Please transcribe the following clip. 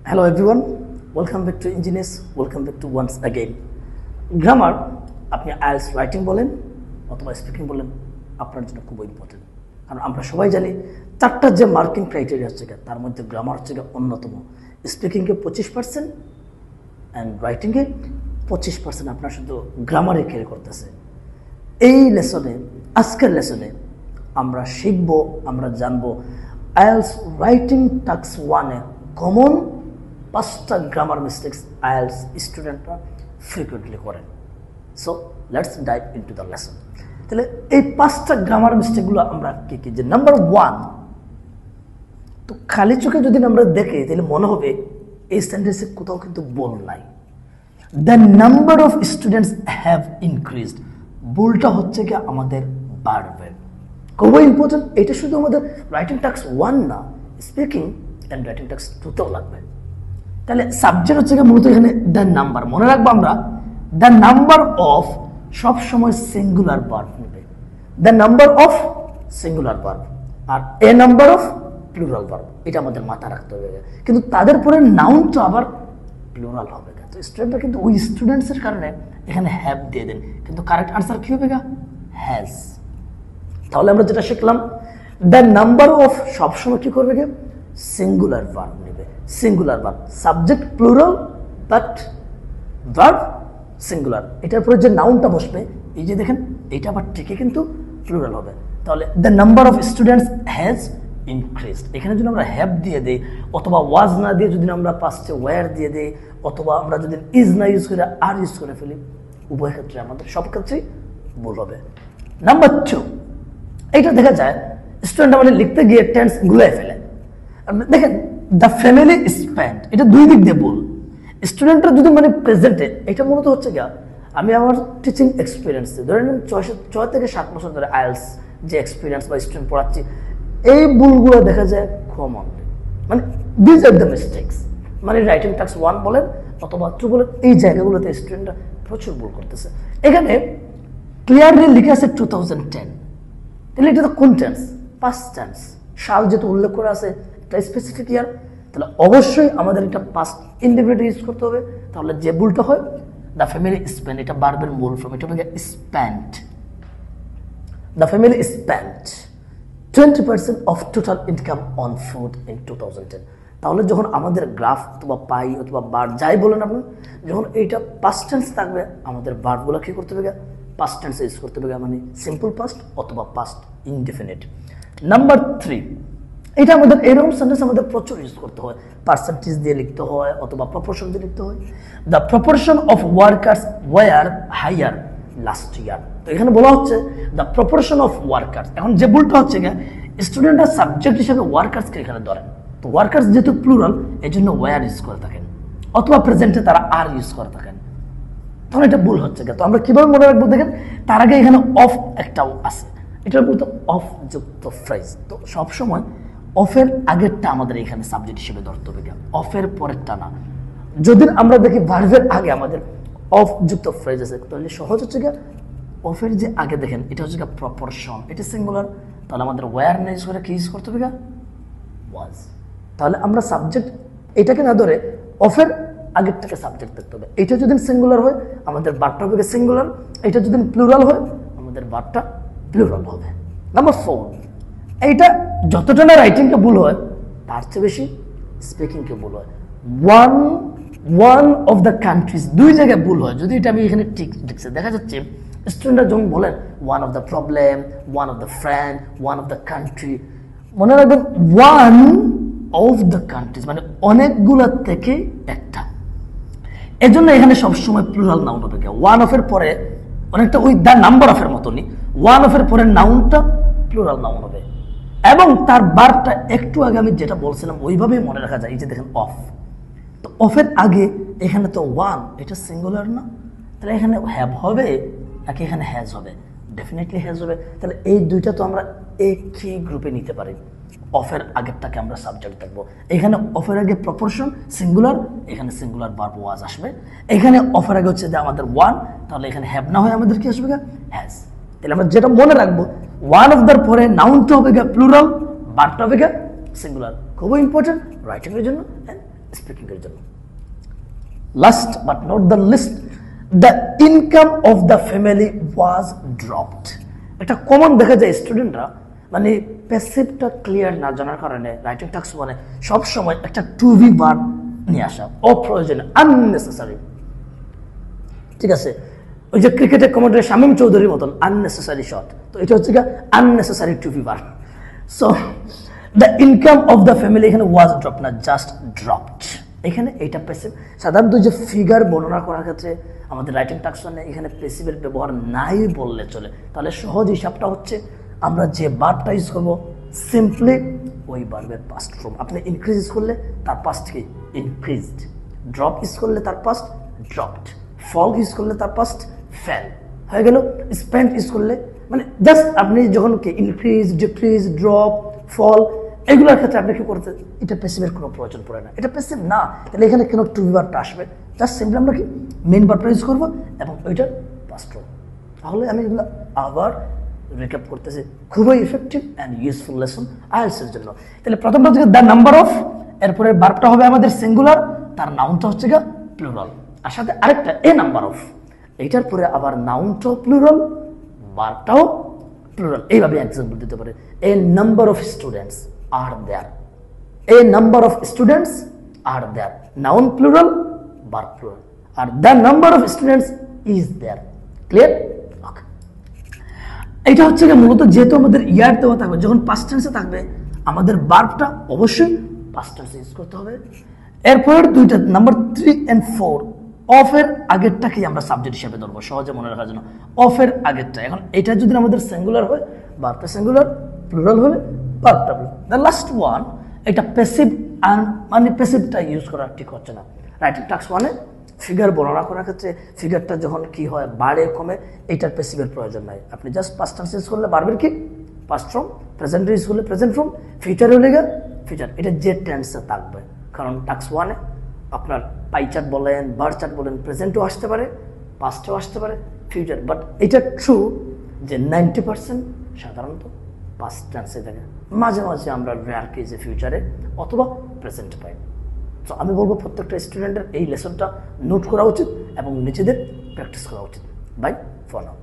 Hello everyone, welcome back to Engineers, welcome back to once again. Grammar, আপনি IELTS writing বলেন অথবা speaking বলেন আপনার জন্য খুব ইম্পর্টেন্ট। কারণ আমরা সবাই জানি চারটা যে মার্কিং ক্রাইটেরিয়া হচ্ছে তার মধ্যে গ্রামার হচ্ছে অন্যতম। স্পিকিংকে 25% অ্যান্ড রাইটিংয়ে 25% আপনার শুধু গ্রামারে কেয়ার করতেছে। এই লেসনে, আজকের লেসনে আমরা শিখব, আমরা জানবো IELTS রাইটিং টাস্ক 1-এ কমন 5টা গ্রামার মিস্টেক্স IELTS স্টুডেন্টরা ফ্রিকুয়েন্টলি করেন। So let's dive into the lesson. তাহলে এই 5টা গ্রামার মিস্টেকগুলো আমরা কি কি, যে নাম্বার 1, তো খালি চোখে যদি আমরা দেখি তাহলে মনে হবে এই সেন্টেন্সে কোথাও কিন্তু বল নাই। The number of students have increased, বলটা হচ্ছে কি আমাদের বাড়বে। খুবই ইম্পর্টেন্ট। এটা শুধু আমাদের রাইটিং টাস্ক 1 না, স্পিকিং অ্যান্ড রাইটিং টাস্ক 2তেও লাগবে। তাহলে সাবজেক্ট হচ্ছে মূলত এখানে দ্য নাম্বার। মনে রাখবো আমরা দ্য নাম্বার অফ সবসময় সিঙ্গুলার ভার্ব নেবে, the number of singular verb, আর a number of plural verb. এটা আমাদের মাথায় রাখতে হবে। কিন্তু তাদের পরে নাউনটা আবার প্লুরাল হবে। তো স্টুডেন্টরা কিন্তু ওই স্টুডেন্টসের কারণে এখানে হ্যাভ দিয়ে দেন, কিন্তু কারেক্ট আনসার কি হবে? হ্যাজ। তাহলে আমরা যেটা শিখলাম, দ্য নাম্বার অফ সবসময় কি করবে? সিঙ্গুলার ভার্ব নেবে, singular verb, subject plural but verb singular. এটার পরে যে নাউনটা বসবে, এই যে দেখেন এটা আবার ঠিকই কিন্তু প্লুরাল হবে। তাহলে the number of students has increased, এখানে যদি আমরা হ্যাভ দিয়ে দেই অথবা ওয়াজ না দিয়ে যদি আমরা পাস্টে ওয়্যার দিয়ে দেই অথবা আমরা যদি ইজ না ইউজ করে আর ইউজ করে ফেলি, উভয় ক্ষেত্রে আমাদের সব ক্ষেত্রেই ভুল হবে। নাম্বার 2, এইটা দেখা যায় স্টুডেন্ট আমাদের লিখতে গিয়ে টেন্স গুলাই ফেলে। দেখেন দ্য ফ্যামিলি স্পেন্ড, এটা দুই দিক দিয়ে বল। স্টুডেন্টরা যদি প্রেজেন্টে, এটা মূলত হচ্ছে আমি আমার টিচিং এক্সপিরিয়েন্স ধরে নেন 6 থেকে 7 বছর ধরে IELTS যে এক্সপিরিয়েন্স বা স্টুডেন্ট পড়াচ্ছি, এই ভুলগুলো দেখা যায় common. This are the mistakes. Writing task 1 বলেন অথবা 2 বলেন, এই জায়গাগুলোতে স্টুডেন্টরা প্রচুর ভুল করতেছে। এখানে ক্লিয়ারলি লিখে আছে 2010, তাহলে এটা তো কোন টেন্স? Past tense. সাল যেহেতু উল্লেখ করা আছে, এটা স্পেসিফিক ইয়ার, তাহলে অবশ্যই আমাদের এটা পাস্ট ইনডেফিনিট ইউজ করতে হবে। তাহলে যে ভুলটা হয়, দ্য ফ্যামিলি স্পেন্ড, এটা ভার্বের মূল ফর্ম, এটা হবে spend. The family spend 20% of total income on food in 2010। তাহলে যখন আমাদের গ্রাফ অথবা পাই অথবা বার যাই বলেন আপনি, যখন এইটা পাস্ট টেন্স থাকবে, আমাদের ভার্বগুলো কি করতে হবে? পাস্ট টেন্স ইউজ করতে হবে, সিম্পল পাস্ট অথবা পাস্ট ইনডেফিনিট। নাম্বার 3, এটা আমাদের এরকম সেন্টেন্স আমাদের প্রচুর ইউজ করতে হয়, পার্সেন্টেজ দিয়ে লিখতে হয় অথবা প্রপোর্শন দিয়ে লিখতে হয়। The proportion of workers were higher last year. তো এখানে বলা হচ্ছে দ্য প্রপোর্শন অফ ওয়ার্কার্স। এখন যে ভুলটা হচ্ছে স্টুডেন্টরা সাবজেক্ট হিসেবে ওয়ার্কার্সকে এখানে ধরেন, তো ওয়ার্কার্স যেহেতু প্লুরাল, এই জন্য ওয়ার ইউজ করে থাকেন অথবা প্রেজেন্টে তারা আর ইউজ করে থাকেন, তখন এটা ভুল হচ্ছে। তো আমরা কিভাবে মনে রাখবো? দেখেন তার আগে এখানে অফ একটাও আছে, এটার বলতে অফ যুক্ত ফ্রেজ। তো সবসময় অফের আগেরটা আমাদের এখানে সাবজেক্ট হিসেবে ধরতে হবে, অফের পরেরটা না। যদি আমরা দেখি ভার্বের আগে আমাদের অফ যুক্ত ফ্রেজ আছে, তাহলে সহজ হচ্ছে অফের যে আগে দেখেন এটা হচ্ছে প্রপোর্শন, এটা সিঙ্গুলার, তাহলে আমাদের ওয়্যার না ইউজ করে কি ইউজ করতে হবে? ওয়াজ। তাহলে আমরা সাবজেক্ট এটাকে না ধরে অফের আগেরটাকে সাবজেক্ট দেখতে হবে। এটা যদি সিঙ্গুলার হয় আমাদের ভার্বটা হবে সিঙ্গুলার, এটা যদি প্লুরাল হয় আমাদের ভার্বটা প্লুরাল হবে। নাম্বার 4, এইটা যতটা না রাইটিংকে ভুল হয়, তার চেয়ে বেশি স্পিকিংকে ভুল হয়। ওয়ান অফ দ্য কান্ট্রিজ, দুই জায়গায় ভুল হয়। যদি এটা আমি এখানে ঠিক লিখছি, দেখা যাচ্ছে স্টুডেন্টরা যখন বলেন one of the problem, one of the friend, one of the country, মনে রাখবেন ওয়ান অফ দ্য কান্ট্রিজ অনেকগুলো থেকে একটা। এজন্য এখানে সবসময় প্লুরাল নাউন হবে। ওয়ান অফের পরে অনেকটা ওই দ্য নাম্বার অফের মতনই, ওয়ান অফের পরে নাউনটা প্লুরাল নাউন হবে এবং তার ভার্বটা একটু আগে আমি যেটা বলছিলাম ওইভাবেই মনে রাখা যায়। এই যে দেখেন অফ, তো অফের আগে এখানে তো ওয়ান, এটা সিঙ্গুলার না, তাহলে এখানে হ্যাভ হবে নাকি এখানে হ্যাজ হবে? ডেফিনেটলি হ্যাজ হবে। তাহলে এই দুইটা তো আমরা একই গ্রুপে নিতে পারি। অফের আগেরটাকে আমরা সাবজেক্ট দেখবো। এখানে অফের আগে প্রপোর্শন সিঙ্গুলার, এখানে সিঙ্গুলার ভার্ব ওয়াজ আসবে। এখানে অফের আগে হচ্ছে যে আমাদের ওয়ান, তাহলে এখানে হ্যাভ না হয় আমাদের কি আসবে? হ্যাজ। তাহলে আমরা যেটা মনে রাখবো, ওয়ান অফ দ্যার পরে নাউনটা হবে প্লুরাল, ভার্বটা হবে সিঙ্গুলার। খুবই ইম্পর্টেন্ট রাইটিং এর জন্য, স্পিকিং এর জন্য। Last but not the least, the income of the family was dropped. একটা কমন দেখা যায় স্টুডেন্টরা মানে প্যাসিভটা ক্লিয়ার না জানার কারণে রাইটিং টাস্ক মানে সবসময় একটা টু বি ভার্ব নিয়ে আসা অপ্রয়োজনীয়, আননেসেসারি। ঠিক আছে, ওই যে ক্রিকেটের কমেন্টারি শামীম চৌধুরীর মতন আননেসেসারি শট, তো এটা হচ্ছে unnecessary to be verb. So the income of the family এখানে ওয়াজ ড্রপ না, জাস্ট ড্রপড। এখানে এইটা প্যাসিভ। সাধারণত যে ফিগার বর্ণনা করার ক্ষেত্রে আমাদের রাইটিং টাস্ক মানে এখানে প্যাসিভের ব্যবহার নাই বললে চলে। তাহলে সহজ হিসাবটা হচ্ছে আমরা যে ভার্বটা ইউজ করবো সিম্পলি ওই ভার্বের পাস্ট ফর্ম। আপনি ইনক্রিজ ইউজ করলে তার পাস্ট কি ইনক্রিজড, ড্রপ ইউজ করলে তার পাস্ট ড্রপড, ফল ইউজ করলে তার পাস্ট ফেল হয়ে গেল। স্পেন্ড ইউজ করলে মানে জাস্ট আপনি যখন কি ইনক্রিজ, ডিক্রিজ, ড্রপ, ফল এগুলোর ক্ষেত্রে আপনি কি করতে, এটা প্যাসিভের কোনো প্রয়োজন পড়ে না, এটা প্যাসিভ না। তাহলে এখানে কেন টু বি ভার্বটা আসবে? জাস্ট সিম্পলি আমরা কি মেইন ভার্বটা ইউজ করবো এবং ওইটার পাস্ট ফর্ম। তাহলে আমি এগুলো আবার রিক্যাপ করতেছি, খুবই effective and useful lesson IELTS এর জন্য। তাহলে প্রথমটা হচ্ছে দ্য নাম্বার অফ, এরপরে ভার্বটা হবে আমাদের সিঙ্গুলার, তার নাউনটা হচ্ছে প্লুরাল, আর সাথে আরেকটা এ নাম্বার অফ, এইটার পরে আবার নাউনটাও প্লুরাল, ভার্বটাও প্লুরাল। এইভাবে এক্সাম্পল দিতে পারে, a number of students are there, a number of students are there, noun plural, verb plural, আর the number of students is there. Clear? Okay, এটা হচ্ছে মূলত যেহেতু আমাদের ইয়ার দেওয়া থাকবে, যখন পাস্ট টেন্সে থাকবে আমাদের ভার্বটা অবশ্যই পাস্ট টেন্সে ইউজ করতে হবে। এরপর দুইটা নাম্বার 3 and 4 অফের আগেরটাকেই আমরা সাবজেক্ট হিসেবে ধরবো সহজে মনে রাখার জন্য। অফের আগেরটা, এখন এটা যদি আমাদের সিঙ্গুলার হয় ভার্বটা সিঙ্গুলার, প্লুরাল হলে ভার্বটা প্লুরাল। দ্য লাস্ট ওয়ান, এটা প্যাসিভ, মানে প্যাসিভটা ইউজ করা ঠিক হচ্ছে না। রাইটিং টাস্ক মানে ফিগার বর্ণনা করার ক্ষেত্রে ফিগারটা যখন কি হয় বাড়ে কমে, এইটার প্যাসিভের প্রয়োজন নাই। আপনি জাস্ট পাস্ট টেন্স ইউজ করলে ভার্বের কি পাস্ট ফর্ম, প্রেজেন্ট ইউজ করলে প্রেজেন্ট ফর্ম, ফিউচার হলে ফিউচার, এটা যে টেন্সে থাকবে। কারণ টাস্ক ওয়ানে আপনার পাই চার্ট বলেন, বার চার্ট বলেন, প্রেজেন্টও আসতে পারে, পাস্টও আসতে পারে, ফিউচার। বাট এটা ট্রু যে 90% সাধারণত পাস্ট টেন্সে থাকে, মাঝে মাঝে আমরা রেয়ার কেসে ফিউচারে অথবা প্রেজেন্ট পাই। তো আমি বলবো প্রত্যেকটা স্টুডেন্টের এই লেসনটা নোট করা উচিত এবং নিজেদের প্র্যাকটিস করা উচিত। Bye for now.